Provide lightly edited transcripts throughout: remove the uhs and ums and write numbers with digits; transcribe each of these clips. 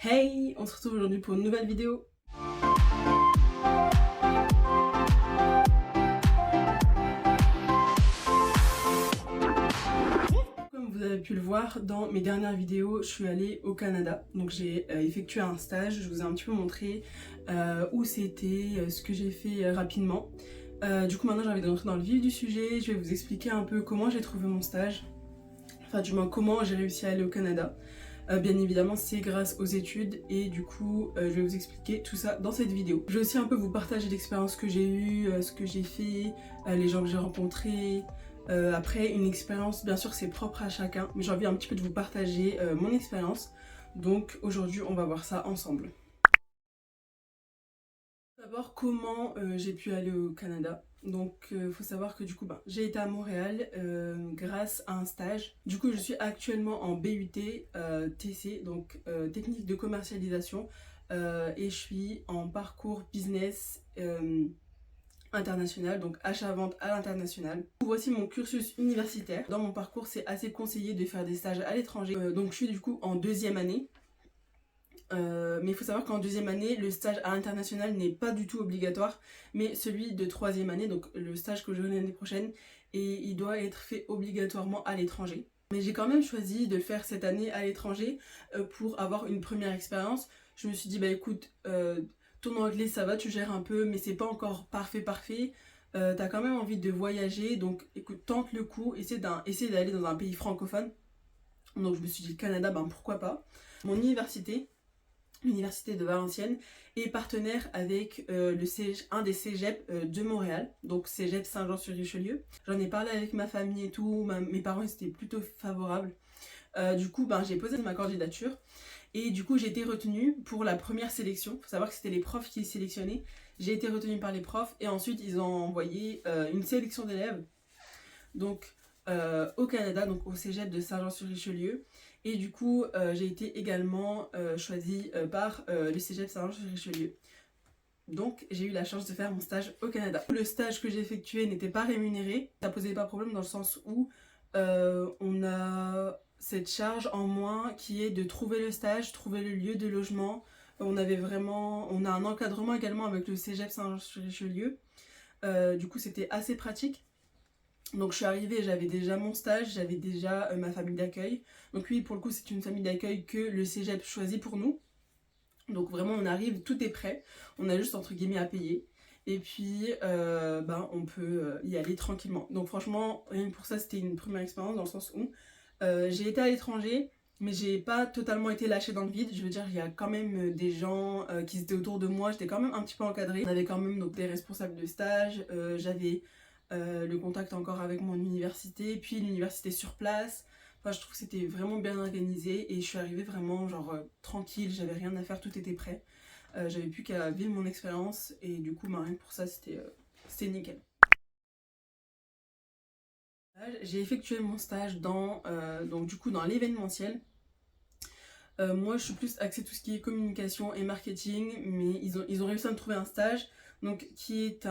Hey, on se retrouve aujourd'hui pour une nouvelle vidéo. Comme vous avez pu le voir dans mes dernières vidéos, je suis allée au Canada. Donc j'ai effectué un stage, je vous ai un petit peu montré où c'était, ce que j'ai fait rapidement. Du coup maintenant j'ai envie de rentrer dans le vif du sujet, je vais vous expliquer un peu comment j'ai trouvé mon stage. Enfin du moins comment j'ai réussi à aller au Canada. Bien évidemment c'est grâce aux études et du coup je vais vous expliquer tout ça dans cette vidéo. Je vais aussi un peu vous partager l'expérience que j'ai eue, ce que j'ai fait, les gens que j'ai rencontrés. Après une expérience bien sûr c'est propre à chacun mais j'ai envie un petit peu de vous partager mon expérience. Donc aujourd'hui on va voir ça ensemble. D'abord, comment j'ai pu aller au Canada. Donc, faut savoir que du coup, j'ai été à Montréal grâce à un stage. Du coup, je suis actuellement en BUT TC, donc technique de commercialisation, et je suis en parcours business international, donc achat-vente à l'international. Voici mon cursus universitaire. Dans mon parcours, c'est assez conseillé de faire des stages à l'étranger. Donc, je suis du coup en deuxième année. Mais il faut savoir qu'en deuxième année, le stage à l'international n'est pas du tout obligatoire, mais celui de troisième année, donc le stage que j'aurai l'année prochaine, et il doit être fait obligatoirement à l'étranger. Mais j'ai quand même choisi de le faire cette année à l'étranger pour avoir une première expérience. Je me suis dit, bah écoute, ton anglais ça va, tu gères un peu, mais c'est pas encore parfait. T'as quand même envie de voyager, donc écoute, tente le coup, essaie d'aller dans un pays francophone. Donc je me suis dit, le Canada, ben pourquoi pas. Mon université, l'université de Valenciennes, est partenaire avec un des cégeps de Montréal, donc cégep Saint-Jean-sur-Richelieu. J'en ai parlé avec ma famille et tout, mes parents étaient plutôt favorables. Du coup, j'ai posé ma candidature et du coup j'ai été retenue pour la première sélection. Il faut savoir que c'était les profs qui sélectionnaient. J'ai été retenue par les profs et ensuite ils ont envoyé une sélection d'élèves. Donc au Canada, donc au cégep de Saint-Jean-sur-Richelieu. Et du coup, j'ai été également choisie par le cégep Saint-Jean-sur-Richelieu. Donc j'ai eu la chance de faire mon stage au Canada. Le stage que j'ai effectué n'était pas rémunéré. Ça posait pas problème dans le sens où on a cette charge en moins qui est de trouver le stage, trouver le lieu de logement. On a un encadrement également avec le cégep Saint-Jean-sur-Richelieu. Du coup c'était assez pratique. Donc je suis arrivée, j'avais déjà mon stage, j'avais déjà ma famille d'accueil. Donc oui, pour le coup, c'est une famille d'accueil que le cégep choisit pour nous. Donc vraiment, on arrive, tout est prêt. On a juste entre guillemets à payer. Et puis, on peut y aller tranquillement. Donc franchement, rien que pour ça, c'était une première expérience dans le sens où j'ai été à l'étranger, mais j'ai pas totalement été lâchée dans le vide. Je veux dire, il y a quand même des gens qui étaient autour de moi. J'étais quand même un petit peu encadrée. On avait quand même donc des responsables de stage. J'avais le contact encore avec mon université, puis l'université sur place. Enfin, je trouve que c'était vraiment bien organisé et je suis arrivée vraiment genre tranquille, j'avais rien à faire, tout était prêt. J'avais plus qu'à vivre mon expérience et du coup, rien que pour ça, c'était nickel. J'ai effectué mon stage donc du coup dans l'événementiel. Moi, je suis plus axée tout ce qui est communication et marketing, mais ils ont réussi à me trouver un stage donc, qui est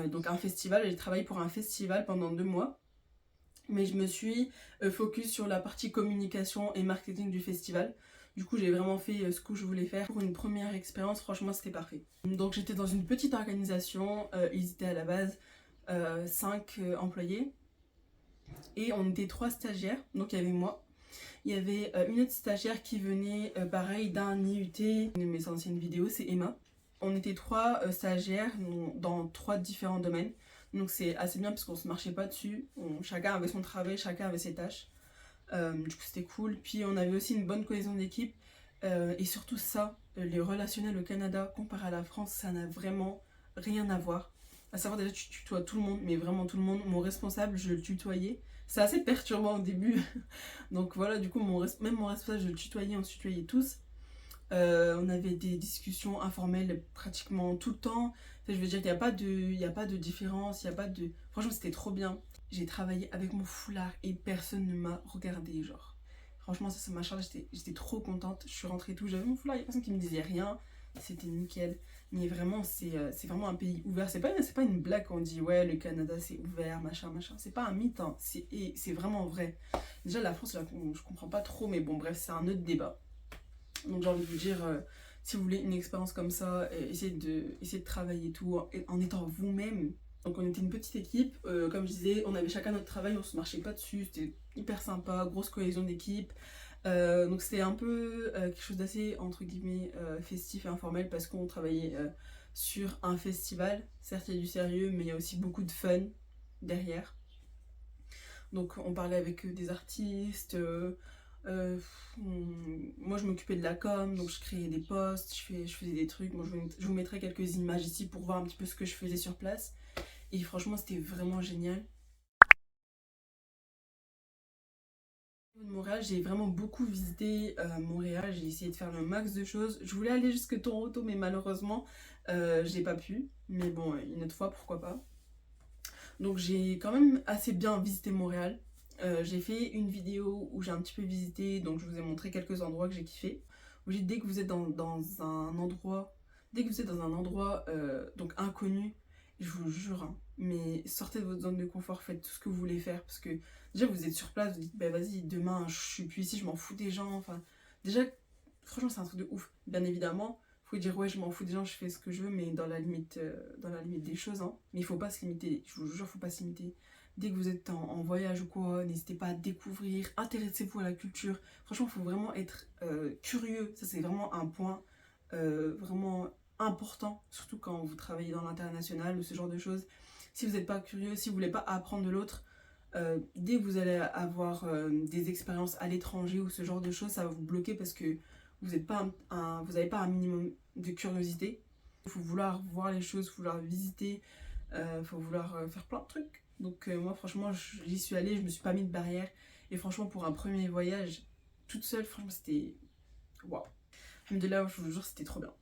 donc un festival. J'ai travaillé pour un festival pendant 2 mois, mais je me suis focus sur la partie communication et marketing du festival. Du coup, j'ai vraiment fait ce que je voulais faire. Pour une première expérience, franchement, c'était parfait. Donc, j'étais dans une petite organisation. Ils étaient à la base 5 employés et on était 3 stagiaires. Donc, il y avait moi. Il y avait une autre stagiaire qui venait, pareil, d'un IUT. Une de mes anciennes vidéos, c'est Emma. On était 3 stagiaires dans 3 différents domaines. Donc c'est assez bien parce qu'on se marchait pas dessus. Chacun avait son travail, chacun avait ses tâches. Du coup c'était cool. Puis on avait aussi une bonne cohésion d'équipe. Et surtout ça, les relationnels au Canada comparé à la France, ça n'a vraiment rien à voir. À savoir déjà tu tutoies tout le monde, mais vraiment tout le monde. Mon responsable, je le tutoyais. C'est assez perturbant au début. Donc voilà, du coup même mon responsable, je le tutoyais, on se tutoyait tous. On avait des discussions informelles pratiquement tout le temps. Enfin, je veux dire, il n'y a pas de différence, il y a pas de... Franchement, c'était trop bien. J'ai travaillé avec mon foulard et personne ne m'a regardé, genre. Franchement, ça m'a chargé, j'étais trop contente. Je suis rentrée et tout, j'avais mon foulard, il n'y a personne qui me disait rien. C'était nickel. Mais vraiment, c'est vraiment un pays ouvert. C'est pas une blague quand on dit, ouais, le Canada, c'est ouvert, machin. C'est pas un mythe, hein. C'est vraiment vrai. Déjà, la France, là, je comprends pas trop, mais bon, bref, c'est un autre débat. Donc j'ai envie de vous dire, si vous voulez une expérience comme ça, essayez de travailler tout en étant vous-même. Donc on était une petite équipe, comme je disais, on avait chacun notre travail, on se marchait pas dessus, c'était hyper sympa, grosse cohésion d'équipe. Donc c'était un peu quelque chose d'assez entre guillemets festif et informel parce qu'on travaillait sur un festival. Certes il y a du sérieux mais il y a aussi beaucoup de fun derrière. Donc on parlait avec des artistes, euh, moi je m'occupais de la com, donc je créais des posts, je faisais des trucs. Moi je vous mettrai quelques images ici pour voir un petit peu ce que je faisais sur place. Et franchement c'était vraiment génial. De Montréal, j'ai vraiment beaucoup visité Montréal, j'ai essayé de faire le max de choses. Je voulais aller jusque Toronto, mais malheureusement, j'ai pas pu. Mais bon, une autre fois, pourquoi pas. Donc j'ai quand même assez bien visité Montréal. J'ai fait une vidéo où j'ai un petit peu visité, donc je vous ai montré quelques endroits que j'ai kiffé. Dès que vous êtes dans un endroit, dès que vous êtes dans un endroit donc inconnu, je vous jure, hein, mais sortez de votre zone de confort, faites tout ce que vous voulez faire, parce que déjà vous êtes sur place, vous dites bah vas-y demain je suis plus ici, je m'en fous des gens, enfin déjà franchement c'est un truc de ouf. Bien évidemment, faut dire ouais je m'en fous des gens, je fais ce que je veux, mais dans la limite des choses, hein. Mais il faut pas se limiter, je vous jure, faut pas se limiter. Dès que vous êtes en voyage ou quoi, n'hésitez pas à découvrir, intéressez-vous à la culture. Franchement, il faut vraiment être curieux, ça c'est vraiment un point vraiment important, surtout quand vous travaillez dans l'international ou ce genre de choses. Si vous n'êtes pas curieux, si vous voulez pas apprendre de l'autre, dès que vous allez avoir des expériences à l'étranger ou ce genre de choses, ça va vous bloquer parce que vous n'avez pas un minimum de curiosité. Il faut vouloir voir les choses, il faut vouloir visiter, il faut vouloir faire plein de trucs. Donc moi franchement j'y suis allée, je me suis pas mis de barrière. Et franchement pour un premier voyage toute seule, franchement c'était waouh. Alhamdoulilah, je vous jure c'était trop bien.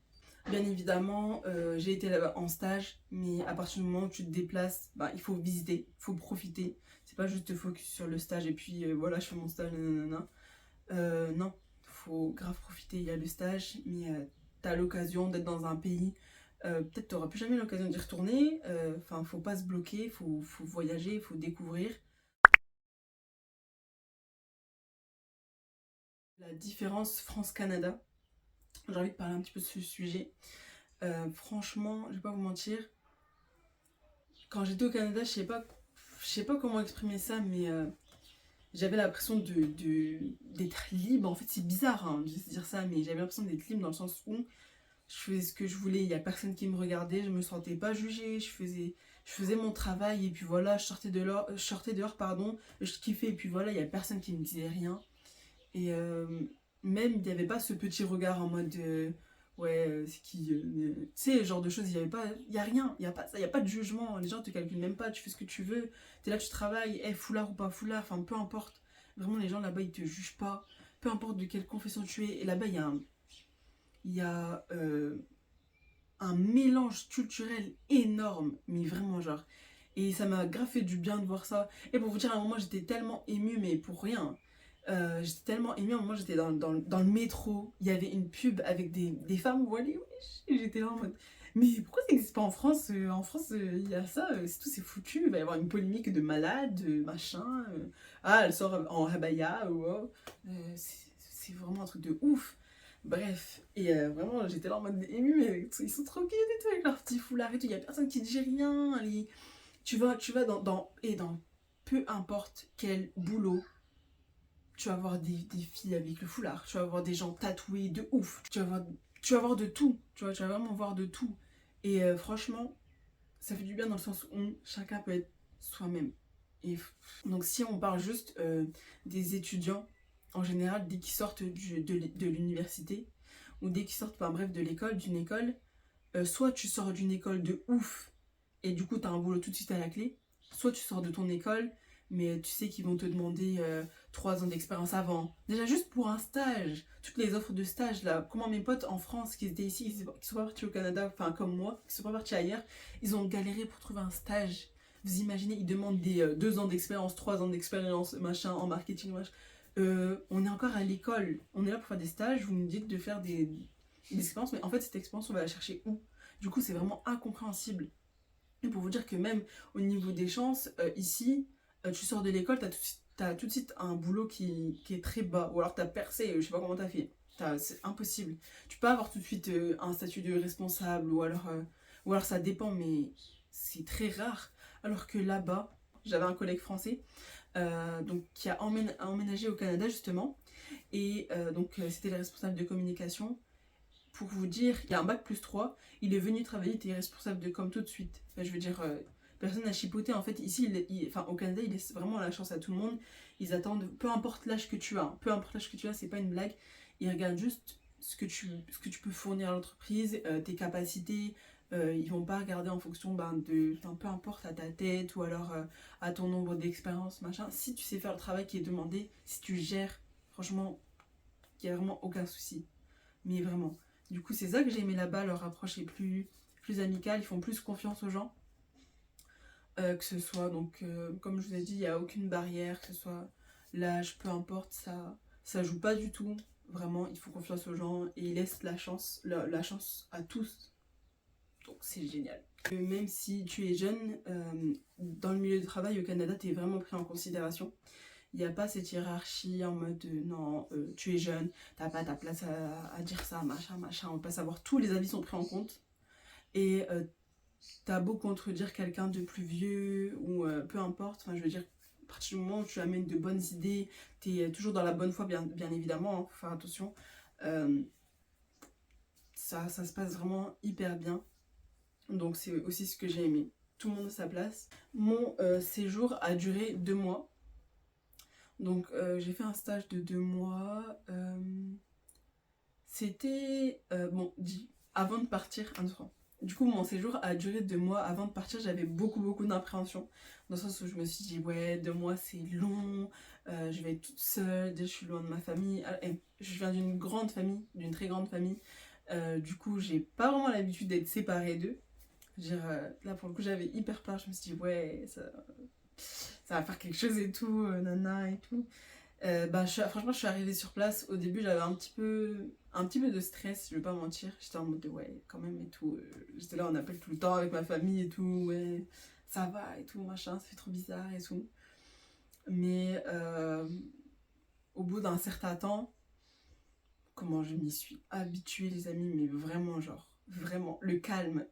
Bien évidemment, j'ai été là-bas en stage, mais à partir du moment où tu te déplaces, bah, il faut visiter, il faut profiter. C'est pas juste te focus sur le stage et puis voilà, je fais mon stage, nanana. Non, faut grave profiter. Il y a le stage, mais t'as l'occasion d'être dans un pays. Peut-être t'auras plus jamais l'occasion d'y retourner. Enfin, faut pas se bloquer, faut voyager, faut découvrir. La différence France-Canada, j'ai envie de parler un petit peu de ce sujet. Franchement, je vais pas vous mentir, quand j'étais au Canada, je sais pas comment exprimer ça, mais j'avais l'impression d'être libre. En fait, c'est bizarre hein, de se dire ça, mais j'avais l'impression d'être libre dans le sens où je faisais ce que je voulais, il n'y a personne qui me regardait, je me sentais pas jugée, je faisais mon travail et puis voilà, je sortais dehors, pardon, je kiffais et puis voilà, il n'y a personne qui me disait rien. Et même, il n'y avait pas ce petit regard en mode ouais, c'est qui. Tu sais, ce genre de choses, il n'y avait pas. Il n'y a rien, il n'y a pas ça, il n'y a pas de jugement. Les gens te calculent même pas, tu fais ce que tu veux. Tu es là, tu travailles, foulard ou pas foulard, enfin peu importe. Vraiment, les gens là-bas, ils te jugent pas. Peu importe de quelle confession tu es. Et là-bas, il y a un mélange culturel énorme, mais vraiment, genre. Et ça m'a grave fait du bien de voir ça. Et pour vous dire, à un moment, j'étais tellement émue, mais pour rien. J'étais tellement émue, à un moment, j'étais dans le métro. Il y avait une pub avec des femmes voilées, wesh. Et j'étais là en mode, mais pourquoi ça n'existe pas en France? En France, il y a ça, c'est tout, c'est foutu. Il va y avoir une polémique de malade, machin. Ah, elle sort en habaya, ou oh. C'est vraiment un truc de ouf. Bref, et vraiment j'étais là en mode ému, mais ils sont trop cute et tout avec leur petit foulard et tout, il y a personne qui dit rien. Tu vas dans peu importe quel boulot, tu vas voir des filles avec le foulard, tu vas voir des gens tatoués de ouf, tu vas voir de tout, tu vas vraiment voir de tout. Et franchement, ça fait du bien dans le sens où chacun peut être soi-même. Et donc si on parle juste des étudiants, en général, dès qu'ils sortent de l'université, ou dès qu'ils sortent, enfin bref, d'une école, soit tu sors d'une école de ouf, et du coup tu as un boulot tout de suite à la clé, soit tu sors de ton école, mais tu sais qu'ils vont te demander 3 ans d'expérience avant. Déjà juste pour un stage, toutes les offres de stage là, comment mes potes en France qui étaient ici, qui sont pas partis au Canada, enfin comme moi, qui sont pas partis ailleurs, ils ont galéré pour trouver un stage. Vous imaginez, ils demandent des 2 ans d'expérience, 3 ans d'expérience, machin, en marketing, machin. On est encore à l'école, on est là pour faire des stages, vous nous dites de faire des expériences, mais en fait cette expérience on va la chercher où? Du coup c'est vraiment incompréhensible. Et pour vous dire que même au niveau des chances, ici, tu sors de l'école, t'as tout de suite un boulot qui est très bas, ou alors t'as percé, je sais pas comment t'as fait. C'est impossible. Tu peux avoir tout de suite un statut de responsable ou alors ça dépend, mais c'est très rare. Alors que là-bas, j'avais un collègue français donc, qui a emménagé au Canada justement. Et c'était le responsable de communication. Pour vous dire, il y a un bac plus 3, il est venu travailler, il était responsable de com tout de suite. Enfin, je veux dire, personne n'a chipoté. En fait, ici, au Canada, il laisse vraiment la chance à tout le monde. Ils attendent, peu importe l'âge que tu as, hein, peu importe l'âge que tu as, c'est pas une blague. Ils regardent juste ce que tu peux fournir à l'entreprise, tes capacités. Ils vont pas regarder en fonction peu importe à ta tête ou alors à ton nombre d'expériences, machin. Si tu sais faire le travail qui est demandé, si tu gères, franchement, il n'y a vraiment aucun souci. Mais vraiment. Du coup, c'est ça que j'ai aimé là-bas, leur approche est plus amicale, ils font plus confiance aux gens. Que ce soit, comme je vous ai dit, il n'y a aucune barrière, que ce soit l'âge, peu importe, ça joue pas du tout. Vraiment, ils font confiance aux gens et ils laissent la chance à tous. Donc c'est génial. Même si tu es jeune, dans le milieu du travail au Canada, tu es vraiment pris en considération. Il n'y a pas cette hiérarchie en mode non, tu es jeune, t'as pas ta place à dire ça, machin, machin. On va pas savoir, tous les avis sont pris en compte. Et t'as beau contredire quelqu'un de plus vieux ou peu importe, enfin je veux dire, à partir du moment où tu amènes de bonnes idées, t'es toujours dans la bonne foi, bien évidemment, hein, faut faire attention. Ça se passe vraiment hyper bien. Donc c'est aussi ce que j'ai aimé. Tout le monde a sa place. Mon séjour a duré 2 mois. Donc j'ai fait un stage de 2 mois. C'était dit avant de partir, un instant. Du coup, mon séjour a duré 2 mois. Avant de partir, j'avais beaucoup d'appréhension. Dans le sens où je me suis dit, ouais, 2 mois c'est long, je vais être toute seule, déjà je suis loin de ma famille. Je viens d'une grande famille, d'une très grande famille. Du coup, j'ai pas vraiment l'habitude d'être séparée d'eux. Je veux dire, là pour le coup, j'avais hyper peur. Je me suis dit, ouais, ça va faire quelque chose et tout, nana et tout. Franchement, je suis arrivée sur place. Au début, j'avais un petit peu de stress, je vais pas mentir. J'étais en mode de ouais, quand même et tout. J'étais là, on appelle tout le temps avec ma famille et tout. Ouais, ça va et tout, machin, ça fait trop bizarre et tout. Mais au bout d'un certain temps, comment je m'y suis habituée, les amis, mais vraiment, genre, vraiment, le calme.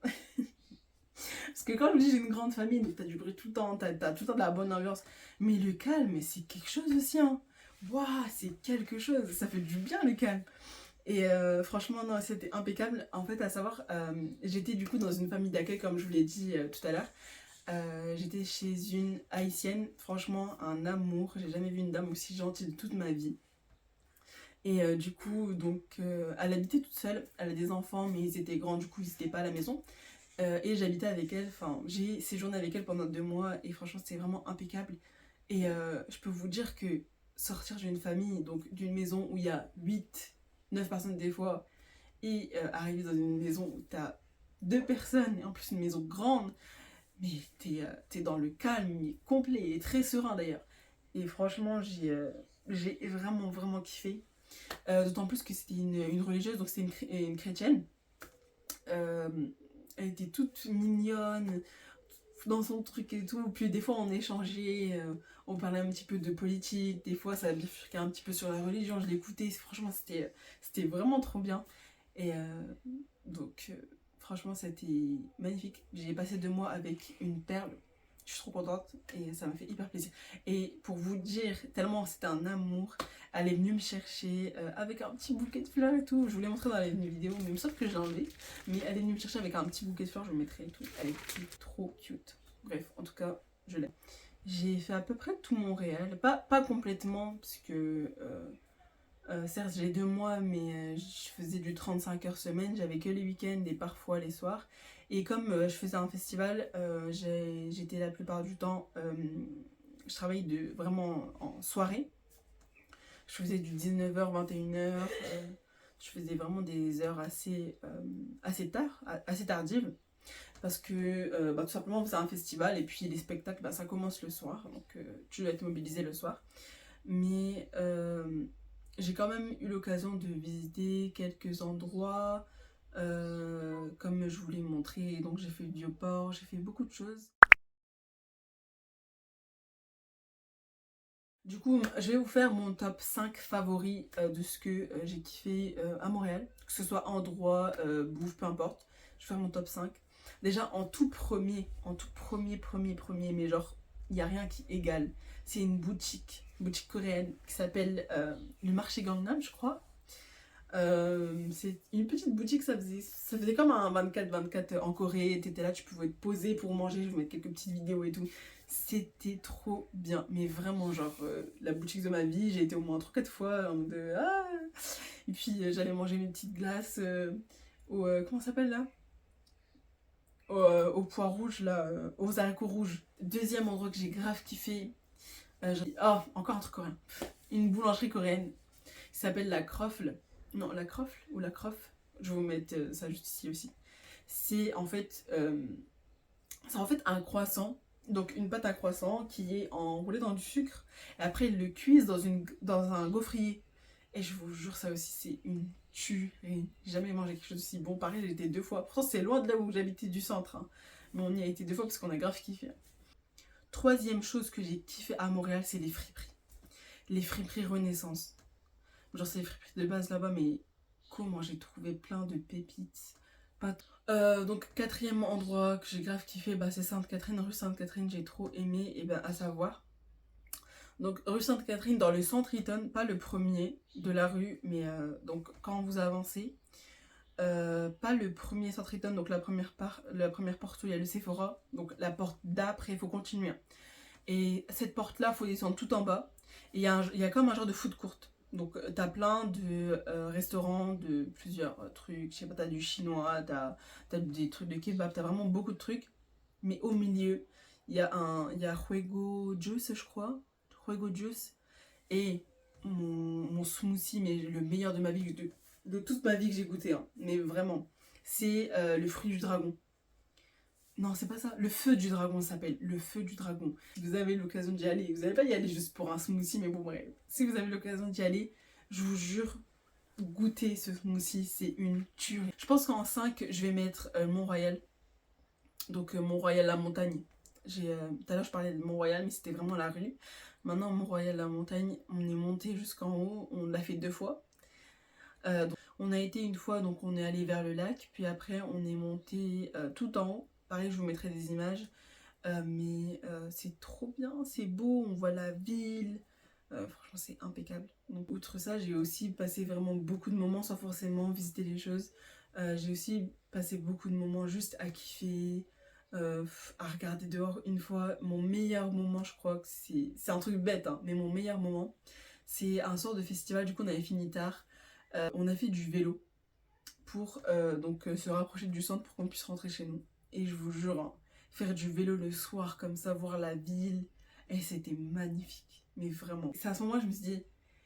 Parce que quand je dis j'ai une grande famille, donc t'as du bruit tout le temps, t'as tout le temps de la bonne ambiance. Mais le calme, c'est quelque chose aussi, hein. Waouh, c'est quelque chose. Ça fait du bien le calme. Et franchement, non, c'était impeccable. En fait, à savoir, j'étais du coup dans une famille d'accueil, comme je vous l'ai dit tout à l'heure. J'étais chez une haïtienne, franchement, un amour. J'ai jamais vu une dame aussi gentille de toute ma vie. Et du coup, elle habitait toute seule. Elle a des enfants, mais ils étaient grands, du coup, ils n'étaient pas à la maison. Et j'habitais avec elle, enfin j'ai séjourné avec elle pendant 2 mois et franchement c'était vraiment impeccable. Et je peux vous dire que sortir d'une famille, donc d'une maison où il y a 8 9 personnes des fois, et arriver dans une maison où t'as 2 personnes, et en plus une maison grande, mais t'es dans le calme, mais complet et très serein d'ailleurs. Et franchement j'ai vraiment kiffé. D'autant plus que c'était une religieuse, donc c'était une chrétienne. Euh, Elle était toute mignonne dans son truc et tout. Puis des fois on échangeait, on parlait un petit peu de politique. Des fois ça bifurquait un petit peu sur la religion. Je l'écoutais. Franchement c'était vraiment trop bien. Et donc franchement c'était magnifique. J'ai passé 2 mois avec une perle. Je suis trop contente et ça m'a fait hyper plaisir. Et pour vous dire, tellement c'était un amour, elle est venue me chercher avec un petit bouquet de fleurs et tout. Je vous l'ai montré dans les vidéos, mais il me semble que je l'ai enlevé. Mais elle est venue me chercher avec un petit bouquet de fleurs, je le mettrai et tout. Elle est trop cute. Bref, en tout cas, je l'aime. J'ai fait à peu près tout Montréal. Pas complètement, parce que certes j'ai 2 mois, mais je faisais du 35 heures semaine. J'avais que les week-ends et parfois les soirs. Et comme je faisais un festival, j'étais la plupart du temps, je travaillais vraiment en soirée. Je faisais du 19h, 21h. Je faisais vraiment des heures assez tard, assez tardives. Parce que tout simplement on faisait un festival et puis les spectacles ça commence le soir. Donc tu dois être mobilisé le soir. Mais j'ai quand même eu l'occasion de visiter quelques endroits. Comme je vous l'ai montré, donc j'ai fait le Bioport, j'ai fait beaucoup de choses. Du coup, je vais vous faire mon top 5 favoris de ce que j'ai kiffé à Montréal. Que ce soit endroit, bouffe, peu importe. Je vais faire mon top 5. Déjà, en tout premier, mais genre, il n'y a rien qui égale. C'est une boutique coréenne qui s'appelle le marché Gangnam, je crois. C'est une petite boutique, ça faisait comme un 24-24 en Corée. T'étais là, tu pouvais te poser pour manger, je vous mettre quelques petites vidéos et tout. C'était trop bien, mais vraiment, genre, la boutique de ma vie, j'ai été au moins 3-4 fois en mode ah. Et puis j'allais manger mes petites glaces comment ça s'appelle là? Au pois rouge, là, aux haricots rouges. Deuxième endroit que j'ai grave kiffé, oh, encore un truc coréen. Une boulangerie coréenne qui s'appelle la Croffle. Non, la Croffle ou la Croff. Je vais vous mettre ça juste ici aussi. C'est en fait, un croissant. Donc une pâte à croissant qui est enroulée dans du sucre. Et après, ils le cuisent dans un gaufrier. Et je vous jure, ça aussi, c'est une tuerie. J'ai jamais mangé quelque chose d'aussi bon. Pareil, j'ai été 2 fois. Pourtant, c'est loin de là où j'habitais du centre, hein. Mais on y a été 2 fois parce qu'on a grave kiffé. Troisième chose que j'ai kiffé à Montréal, c'est les friperies. Les friperies Renaissance. Genre, c'est les friperies de base là-bas, mais comment j'ai trouvé plein de pépites. Donc, quatrième endroit que j'ai grave kiffé, bah, c'est Sainte-Catherine, rue Sainte-Catherine, j'ai trop aimé, et ben à savoir. Donc, rue Sainte-Catherine, dans le centre Eaton, pas le premier de la rue, mais donc quand vous avancez, pas le premier centre Eaton, donc la première porte où il y a le Sephora, donc la porte d'après, il faut continuer. Et cette porte-là, il faut descendre tout en bas, et il y a comme un genre de food court. Donc t'as plein de restaurants de plusieurs trucs, je sais pas, t'as du chinois, t'as des trucs de kebab, t'as vraiment beaucoup de trucs. Mais au milieu, il y a Juego Juice, je crois. Juego Juice. Et mon smoothie, mais le meilleur de ma vie, de toute ma vie que j'ai goûté, hein. Mais vraiment, c'est le fruit du dragon. Non, c'est pas ça. Le feu du dragon s'appelle. Le feu du dragon. Si vous avez l'occasion d'y aller, vous n'allez pas y aller juste pour un smoothie, mais bon, bref. Si vous avez l'occasion d'y aller, je vous jure, goûtez ce smoothie, c'est une tuerie. Je pense qu'en 5, je vais mettre Mont-Royal. Donc, Mont-Royal, la montagne. Tout à l'heure, je parlais de Mont-Royal, mais c'était vraiment la rue. Maintenant, Mont-Royal, la montagne, on est monté jusqu'en haut. On l'a fait 2 fois. Donc, on a été une fois, donc on est allé vers le lac. Puis après, on est monté tout en haut. Pareil, je vous mettrai des images. Mais c'est trop bien, c'est beau, on voit la ville. Franchement, c'est impeccable. Donc, outre ça, j'ai aussi passé vraiment beaucoup de moments sans forcément visiter les choses. J'ai aussi passé beaucoup de moments juste à kiffer, à regarder dehors. Une fois, mon meilleur moment, je crois que c'est un truc bête, hein, mais mon meilleur moment, c'est un sort de festival. Du coup, on avait fini tard. On a fait du vélo pour se rapprocher du centre pour qu'on puisse rentrer chez nous. Et je vous jure, hein, faire du vélo le soir comme ça, voir la ville, et c'était magnifique. Mais vraiment. C'est à ce moment-là je me suis dit,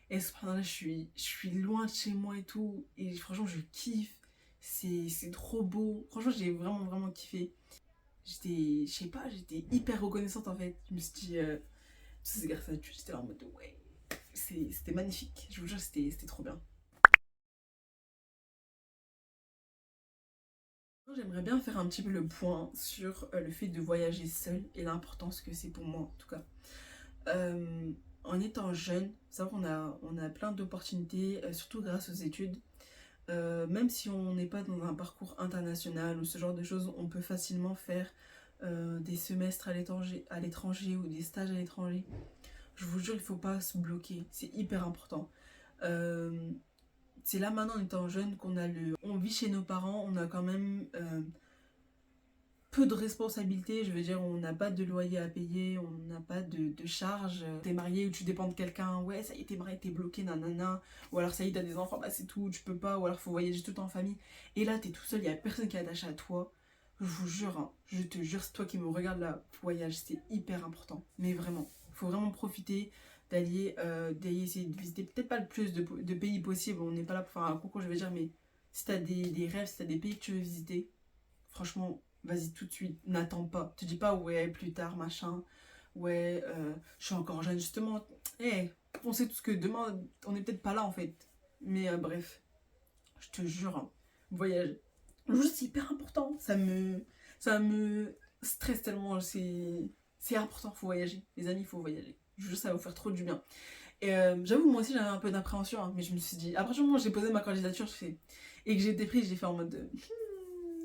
et subhanallah, je suis loin de chez moi et tout. Et franchement, je kiffe. C'est trop beau. Franchement, j'ai vraiment kiffé. Je sais pas, j'étais hyper reconnaissante en fait. Je me suis dit, c'est grâce à Dieu, j'étais là en mode, ouais, c'était magnifique. Je vous jure, c'était trop bien. J'aimerais bien faire un petit peu le point sur le fait de voyager seul et l'importance que c'est pour moi en tout cas. En étant jeune, ça on a plein d'opportunités, surtout grâce aux études. Même si on n'est pas dans un parcours international ou ce genre de choses, on peut facilement faire des semestres à l'étranger ou des stages à l'étranger. Je vous jure, il ne faut pas se bloquer, c'est hyper important. C'est là maintenant en étant jeune on vit chez nos parents, on a quand même peu de responsabilités, je veux dire, on n'a pas de loyer à payer, on n'a pas de charges. T'es marié ou tu dépends de quelqu'un, ouais, ça y est, t'es marié, t'es bloqué, nanana. Ou alors ça y est, t'as des enfants, bah c'est tout, tu peux pas. Ou alors faut voyager tout en famille. Et là, t'es tout seul, il y a personne qui est attaché à toi. Je vous jure, hein, je te jure, c'est toi qui me regardes là, voyage, c'est hyper important. Mais vraiment, faut vraiment profiter d'aller essayer de visiter peut-être pas le plus de pays possible. On n'est pas là pour faire un concours, je veux dire, mais si t'as des rêves, si t'as des pays que tu veux visiter, franchement, vas-y tout de suite, n'attends pas. Te dis pas ouais, plus tard, machin. Ouais, je suis encore jeune, justement. On sait tous que demain, on n'est peut-être pas là en fait. Mais bref, je te jure, hein, voyage. Juste, c'est hyper important. Ça me stresse tellement. C'est important, faut voyager. Les amis, il faut voyager. Je vous jure, ça va vous faire trop du bien. Et j'avoue, moi aussi j'avais un peu d'appréhension, hein, mais je me suis dit, à partir du moment où j'ai posé ma candidature et que j'ai été prise, j'ai fait en mode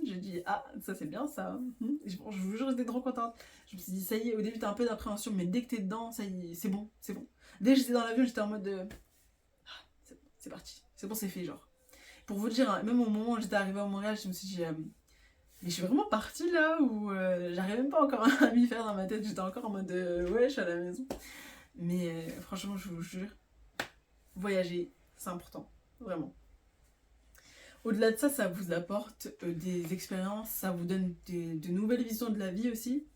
j'ai dit, ah, ça c'est bien ça. Bon, je vous jure, j'étais trop contente. Je me suis dit, ça y est, au début t'as un peu d'appréhension, mais dès que t'es dedans, ça y est, c'est bon, c'est bon. Dès que j'étais dans l'avion, j'étais en mode c'est parti, c'est bon, c'est fait, genre. Pour vous dire, hein, même au moment où j'étais arrivée à Montréal, je me suis dit, mais je suis vraiment partie là où j'arrivais même pas encore à m'y faire dans ma tête, j'étais encore en mode ouais, je suis à la maison. Mais franchement, je vous jure, voyager, c'est important, vraiment. Au-delà de ça, ça vous apporte des expériences, ça vous donne de nouvelles visions de la vie aussi.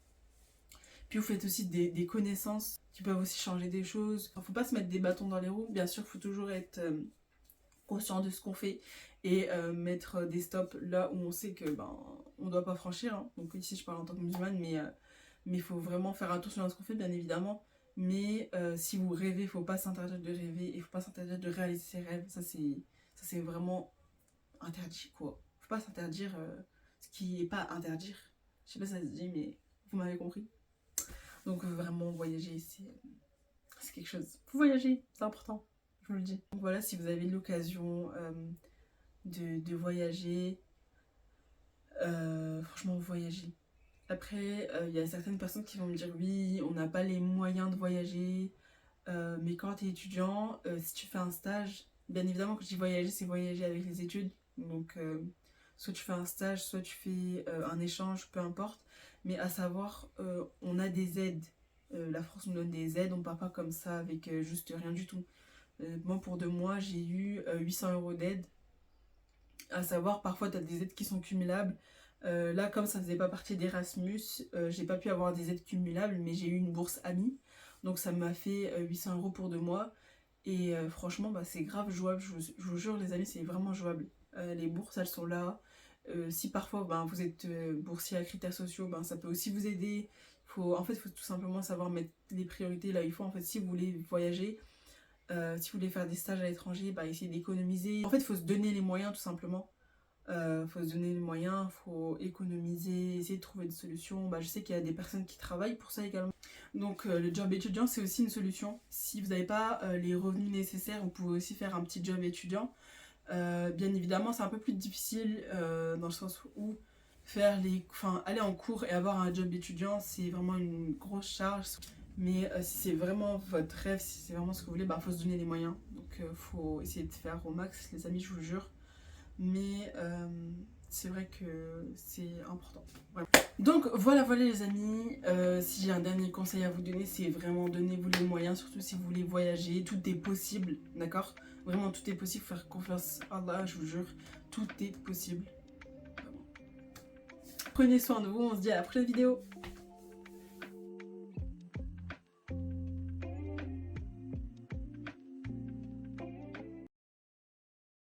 Puis vous faites aussi des connaissances qui peuvent aussi changer des choses. Il ne faut pas se mettre des bâtons dans les roues, bien sûr, il faut toujours être conscient de ce qu'on fait et mettre des stops là où on sait que on ne doit pas franchir. Hein. Donc ici, je parle en tant que musulmane, mais il faut vraiment faire attention à ce qu'on fait, bien évidemment. Mais si vous rêvez, il ne faut pas s'interdire de rêver et il ne faut pas s'interdire de réaliser ses rêves. Ça, c'est vraiment interdit, quoi. Faut pas s'interdire ce qui est pas interdire. Je sais pas si ça se dit, mais vous m'avez compris. Donc vraiment, voyager, c'est quelque chose. Faut voyager, c'est important, je vous le dis. Donc voilà, si vous avez l'occasion de voyager, franchement, voyager. Après, il y a certaines personnes qui vont me dire, oui, on n'a pas les moyens de voyager, mais quand tu es étudiant, si tu fais un stage, bien évidemment, quand je dis voyager, c'est voyager avec les études. Donc, soit tu fais un stage, soit tu fais un échange, peu importe. Mais à savoir, on a des aides. La France nous donne des aides, on part pas comme ça avec juste rien du tout. Moi, pour 2 mois, j'ai eu 800 € d'aide. À savoir, parfois, tu as des aides qui sont cumulables. Là, comme ça faisait pas partie d'Erasmus, j'ai pas pu avoir des aides cumulables, mais j'ai eu une bourse amie. Donc, ça m'a fait 800 € pour 2 mois. Et franchement, c'est grave jouable. Je vous jure, les amis, c'est vraiment jouable. Les bourses, elles sont là. Si parfois vous êtes boursier à critères sociaux, ça peut aussi vous aider. En fait, il faut tout simplement savoir mettre les priorités là où il faut. En fait, si vous voulez voyager, si vous voulez faire des stages à l'étranger, essayez d'économiser. En fait, il faut se donner les moyens tout simplement. Faut se donner les moyens, faut économiser, essayer de trouver des solutions. Je sais qu'il y a des personnes qui travaillent pour ça également. Donc le job étudiant, c'est aussi une solution. Si vous n'avez pas les revenus nécessaires, vous pouvez aussi faire un petit job étudiant. Bien évidemment, c'est un peu plus difficile dans le sens où aller en cours et avoir un job étudiant, c'est vraiment une grosse charge. Mais si c'est vraiment votre rêve, si c'est vraiment ce que vous voulez, faut se donner les moyens. Donc faut essayer de faire au max, les amis, je vous jure. Mais c'est vrai que c'est important. Voilà. Donc voilà les amis, si j'ai un dernier conseil à vous donner, c'est vraiment donnez-vous les moyens, surtout si vous voulez voyager, tout est possible, d'accord? Vraiment tout est possible, faire confiance à Allah, je vous jure, tout est possible. Vraiment. Prenez soin de vous, on se dit à la prochaine vidéo.